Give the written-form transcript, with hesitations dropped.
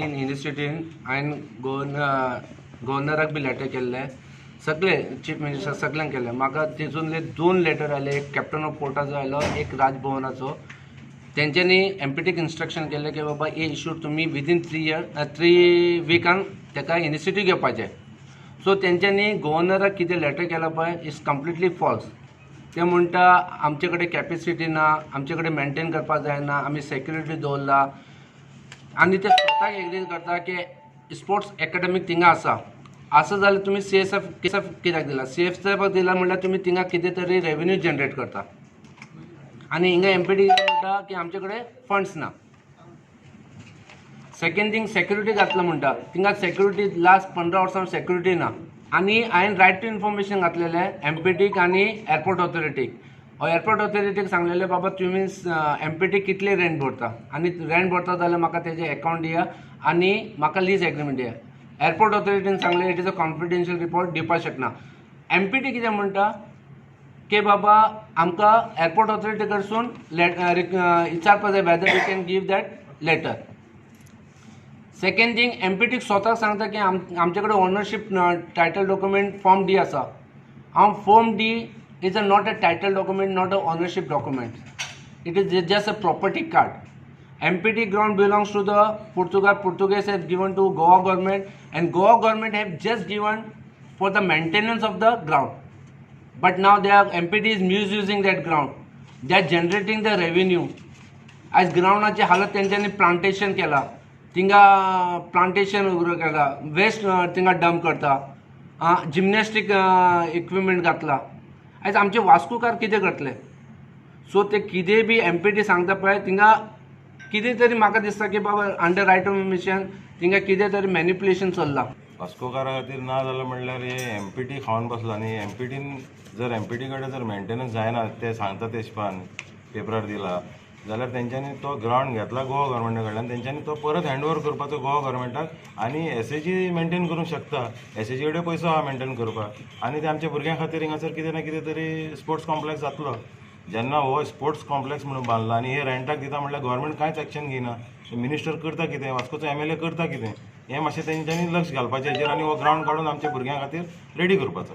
In युनिवर्सिटीन हांवें गव्हर्नराक बी letter केल्लें, सगळे चीफ मिनिस्टर सगळ्यांक केल्लें. म्हाका तितूंतले 2 लेटर आयले, एक कॅप्टन ऑफ कोर्टाचो आयलो, एक राजभवनाचो. तेंच्यांनी एमपीटीक इन्स्ट्रक्शन केलें की बाबा हे इशू तुमी विदीन 3 विकान ताका युनिवर्सिटी घेवपाचें. सो तेंच्यांनी गव्हर्नराक कितें लेटर केला पळय इज कंप्लिटली फॉल्स. ते म्हणटा आमचे कडेन कॅपेसिटी ना, आमचे कडेन मेंटेन करपाक जायना, आमी सेक्युरिटी दवरला. आनी ते स्वताक एग्री करता की स्पोर्ट्स एकेडमीक थिंगा आसा जाल्यार तुमी सीएसएफ कित्याक दिला? सीएसएफ दिला म्हणल्यार तुमी थिंगा कितें तरी रेवेन्यू जनरेट करता. आनी हिंगा एमपीटी म्हणटा की आमचे कडेन फंड्स ना. सेकंड थिंग सेक्युरिटी घातला म्हणटा, थिंगा सेक्युरिटी लास्ट 15 वर्सां सेक्युरिटी ना. आनी हांवें रायट टू इन्फॉर्मेशन घातलेलें एमपीटीक आनी एअरपोर्ट ऑथॉरिटीक. एअरपोर्ट ऑथॉरिटीक सांगलेलें बाबा तुमी एमपीटीक कितले रेंट भरता आनी रेंट भरता जाल्यार म्हाका तेजें अकाउंट दिया आनी म्हाका लीज एग्रीमेंट दिया. एअरपोर्ट ऑथॉरिटीन सांगलें it is a confidential report दिवपाक शकना. एमपीटी कितें म्हणटा की बाबा आमकां एअरपोर्ट ऑथॉरिटी कडसून विचारपाक जाय whether we can give that letter. Second thing एमपीटीक स्वताक सांगता की आमचे कडेन ownership title document form D आसा. Form D is not a title document, not a ownership document. It is just a property card. MPT ground belongs to the Portuguese have given to Goa government, and Goa government have just given for the maintenance of the ground. But now MPT is misusing that ground. They are generating the revenue. आज ग्राउंडाची हालत तेंच्यांनी plantation केला, थिंगा plantation केला, waste थिंगा dump करता, gymnastic equipment घातला. आज आमचे वास्कोकार कितें करतले? सो ते कितें बी एमपीटी सांगता पळय थिंगा कितें तरी म्हाका दिसता की बाबा अंडर रायट ऑफ मिशन थिंगा कितें तरी मॅनिप्युलेशन चल्लां. वास्कोकारा खातीर ना जाल्यार म्हणल्यार हे एमपीटी खावन बसला न्ही. एमपीटीन जर एमपीटी कडेन जर मेंटेनन्स जायना ते सांगता ते हिशपान पेपरार दिला जाल्यार तेंच्यांनी तो ग्रावंड घेतला गोवा गव्हर्मेंटा कडल्यान, तेंच्यांनी तो परत हँडओवर करपाचो गोवा गव्हर्मेंटाक. आनी एसएजी मेंटेन करूंक शकता, एसएजी कडेन पयसो आहा मेंटेन करपाक. आनी ते आमच्या भुरग्यां खातीर हिंगासर कितें ना कितें तरी स्पोर्ट्स कॉम्प्लेक्स जातलो. जेन्ना हो स्पोर्ट्स कॉम्प्लेक्स म्हणून बांदला आनी हे रेंटाक दिता म्हणल्यार गव्हर्मेंट कांयच एक्शन घेयना. मिनिस्टर करता कितें, वास्कोचो MLA करता कितें, हें मातशें तेंच्यांनी लक्ष घालपाचें हेजेर आनी हो ग्रावंड काडून आमच्या भुरग्यां खातीर रेडी करपाचो.